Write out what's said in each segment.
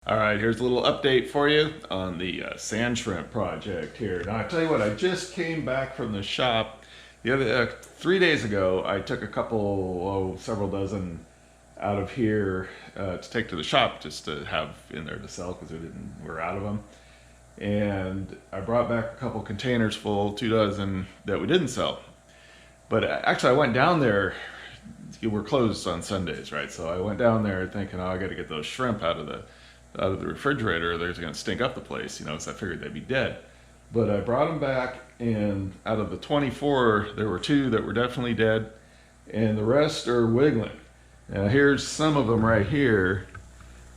All right, here's a little update for you on the sand shrimp project here. Now, I tell you what, I just came back from the shop. The other 3 days ago, I took a couple, several dozen out of here to take to the shop just to have in there to sell because we're out of them. And I brought back a couple containers full, 2 dozen that we didn't sell. But actually, I went down there. We're closed on Sundays, right? So I went down there thinking, oh, I got to get those shrimp out of the refrigerator. They're going to stink up the place, so I figured they'd be dead. But I brought them back, and out of the 24, there were 2 that were definitely dead, and the rest are wiggling. Now here's some of them right here,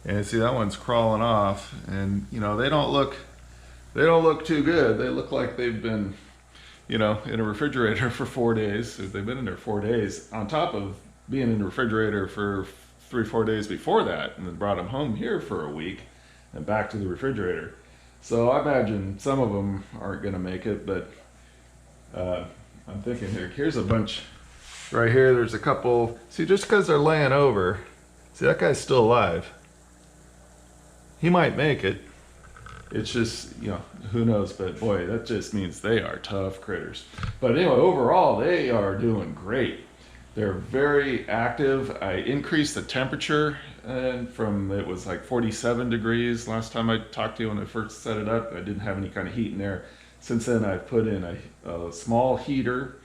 and see that one's crawling off, and they don't look too good. They look like they've been, in a refrigerator for 4 days. They've been in there 4 days, on top of being in the refrigerator for 3-4 days before that, and then brought them home here for a week and back to the refrigerator. So I imagine some of them aren't going to make it, but I'm thinking here's a bunch right here. There's a couple. See, just because they're laying over, see, that guy's still alive. He might make it. It's just, who knows, but boy, that just means they are tough critters. But anyway, overall, they are doing great. They're very active. I increased the temperature, and it was like 47 degrees last time I talked to you when I first set it up. I didn't have any kind of heat in there. Since then, I've put in a small heater,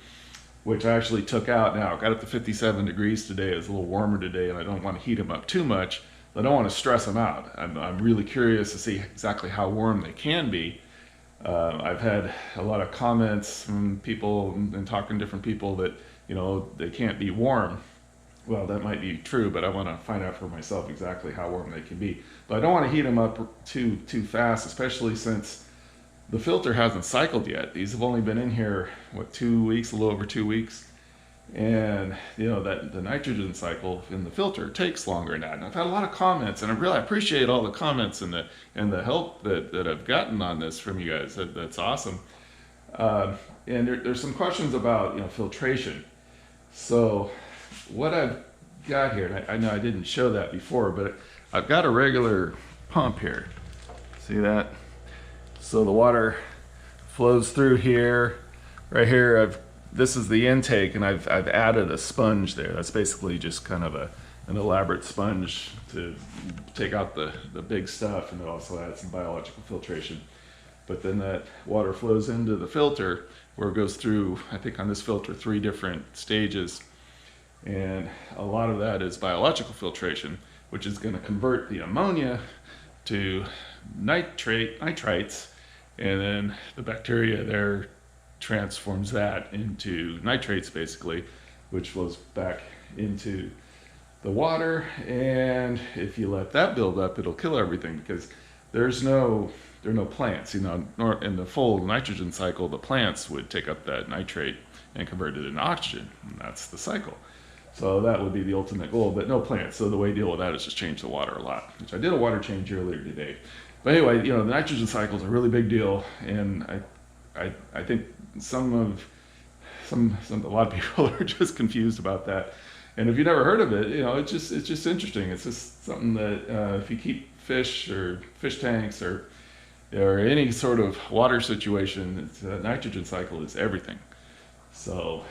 which I actually took out now. Got up to 57 degrees today. It was a little warmer today, and I don't want to heat them up too much. I don't want to stress them out. I'm really curious to see exactly how warm they can be. I've had a lot of comments from people and talking to different people that they can't be warm. Well, that might be true, but I want to find out for myself exactly how warm they can be. But I don't want to heat them up too fast, especially since the filter hasn't cycled yet. These have only been in here, 2 weeks, a little over 2 weeks. And that the nitrogen cycle in the filter takes longer than that. And I've had a lot of comments, and I really appreciate all the comments and the help that I've gotten on this from you guys. That's awesome. And there's some questions about filtration. So what I've got here, and I know I didn't show that before, but I've got a regular pump here. See that? So the water flows through here. Right here, this is the intake, and I've added a sponge there. That's basically just kind of an elaborate sponge to take out the big stuff, and it also adds some biological filtration. But then that water flows into the filter, where it goes through, I think on this filter, 3 different stages. And a lot of that is biological filtration, which is going to convert the ammonia to nitrites, and then the bacteria there transforms that into nitrates, basically, which flows back into the water. And if you let that build up, it'll kill everything, because there are no plants. Nor in the full nitrogen cycle, the plants would take up that nitrate and convert it into oxygen, and that's the cycle. So that would be the ultimate goal, but no plants. So the way to deal with that is just change the water a lot, which I did a water change earlier today. But anyway, the nitrogen cycle is a really big deal, and I think a lot of people are just confused about that. And if you've never heard of it, it's just interesting. It's just something that if you keep fish or fish tanks or any sort of water situation, the nitrogen cycle is everything. So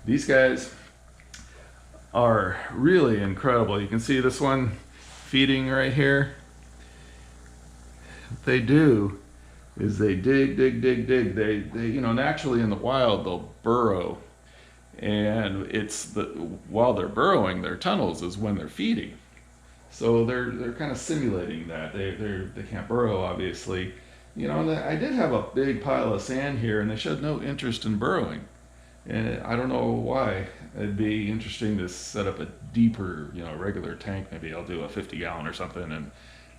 these guys are really incredible. You can see this one feeding right here. What they do is they dig. They naturally in the wild, they'll burrow. And while they're burrowing, their tunnels is when they're feeding. So they're kind of simulating that. They can't burrow, obviously. And I did have a big pile of sand here, and they showed no interest in burrowing. And I don't know why. It'd be interesting to set up a deeper, regular tank. Maybe I'll do a 50-gallon or something,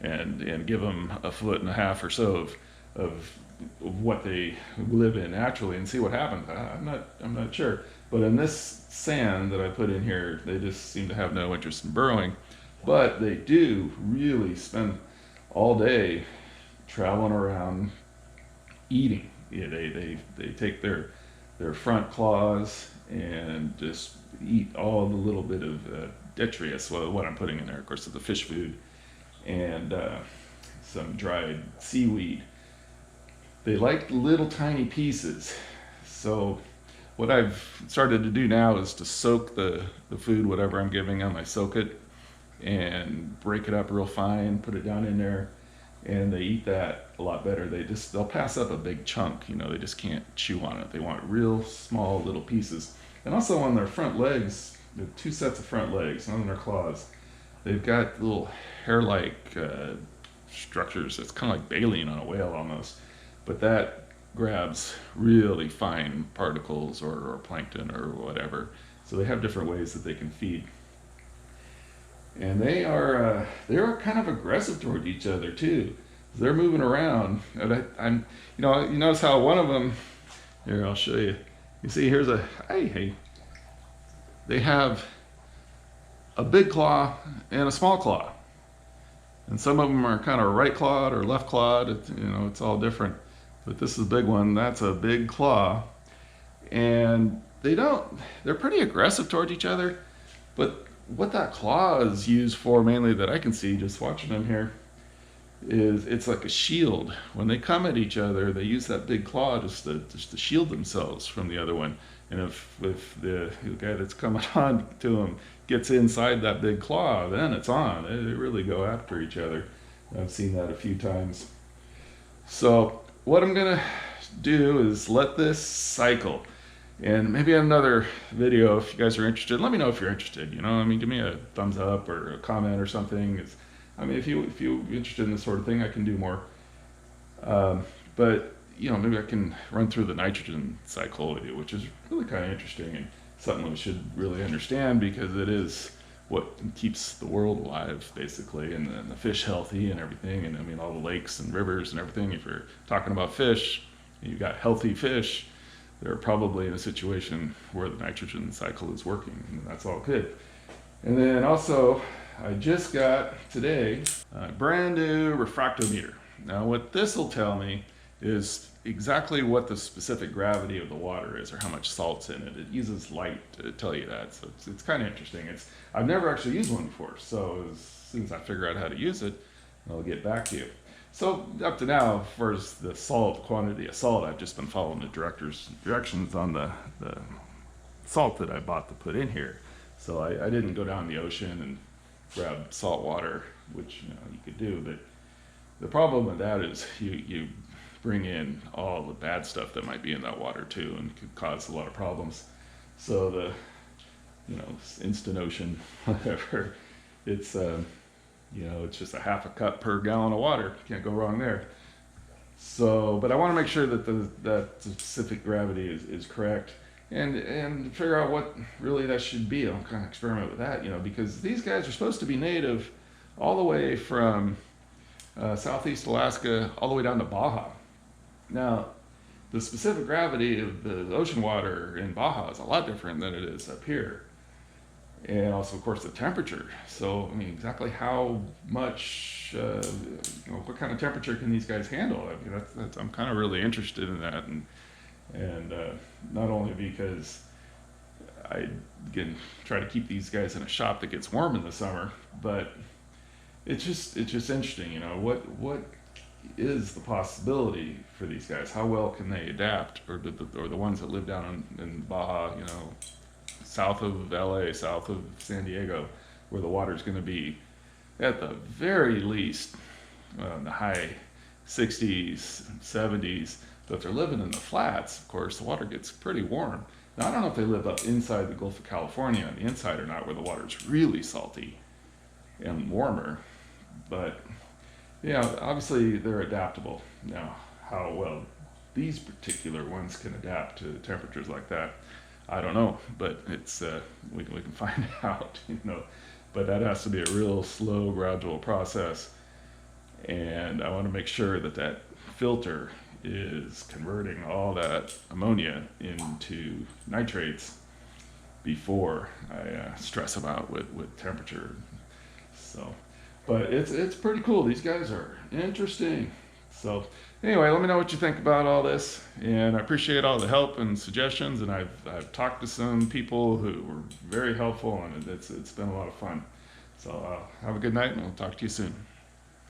and give them 1.5 foot or so of what they live in naturally, and see what happens. I'm not sure. But in this sand that I put in here, they just seem to have no interest in burrowing. But they do really spend all day traveling around eating. They take their front claws and just eat all the little bit of detritus, what I'm putting in there. Of course, it's the fish food. and some dried seaweed. They like little tiny pieces. So what I've started to do now is to soak the food, whatever I'm giving them, I soak it and break it up real fine, put it down in there, and they eat that a lot better. They'll pass up a big chunk, they just can't chew on it. They want real small little pieces. And also on their front legs, the two sets of front legs, not on their claws, they've got little hair-like structures. It's kind of like baleen on a whale almost, but that grabs really fine particles or plankton or whatever. So they have different ways that they can feed. And they are kind of aggressive toward each other too. They're moving around, and I'm you notice how one of them here. I'll show you. You see, here's a hey. They have a big claw and a small claw, and some of them are kind of right clawed or left clawed. It's all different. But this is a big one. That's a big claw, and they're pretty aggressive toward each other, but what that claw is used for mainly, that I can see just watching them here, is it's like a shield. When they come at each other, they use that big claw just to shield themselves from the other one. And if the guy that's coming on to them gets inside that big claw, then it's on. They really go after each other. I've seen that a few times. So what I'm gonna do is let this cycle. And maybe another video, if you guys are interested, let me know if you're interested. Give me a thumbs up or a comment or something. If you're interested in this sort of thing, I can do more. But maybe I can run through the nitrogen cycle with you, which is really kind of interesting and something we should really understand, because it is what keeps the world alive, basically, and the fish healthy and everything. And all the lakes and rivers and everything. If you're talking about fish, and you've got healthy fish, they're probably in a situation where the nitrogen cycle is working, and that's all good. And then also, I just got today a brand new refractometer. Now what this will tell me is exactly what the specific gravity of the water is, or how much salt's in it. It uses light to tell you that, so it's kind of interesting. I've never actually used one before, so as soon as I figure out how to use it, I'll get back to you. So up to now, for the quantity of salt, I've just been following the directions on the salt that I bought to put in here. So I didn't go down the ocean and grab salt water, which you could do. But the problem with that is you bring in all the bad stuff that might be in that water too, and could cause a lot of problems. So the instant ocean, whatever, it's it's just a half a cup per gallon of water. Can't go wrong there. So, but I want to make sure that that specific gravity is correct, and figure out what really that should be. I'll kind of experiment with that, because these guys are supposed to be native all the way from southeast Alaska all the way down to Baja. Now, the specific gravity of the ocean water in Baja is a lot different than it is up here. And also, of course, the temperature. So, exactly how much, what kind of temperature can these guys handle? I'm kind of really interested in that, and not only because I can try to keep these guys in a shop that gets warm in the summer, but it's just interesting. What is the possibility for these guys? How well can they adapt, or the ones that live down in Baja, south of LA, south of San Diego, where the water's going to be at the very least in the high 60s, 70s. But if they're living in the flats, of course, the water gets pretty warm. Now, I don't know if they live up inside the Gulf of California on the inside or not, where the water's really salty and warmer. But, obviously they're adaptable. Now, how well these particular ones can adapt to temperatures like that, I don't know, but it's we can find out, But that has to be a real slow, gradual process, and I want to make sure that filter is converting all that ammonia into nitrates before I stress them out with temperature. So, but it's pretty cool. These guys are interesting. So anyway, let me know what you think about all this, and I appreciate all the help and suggestions, and I've talked to some people who were very helpful, and it's been a lot of fun. So have a good night, and we'll talk to you soon.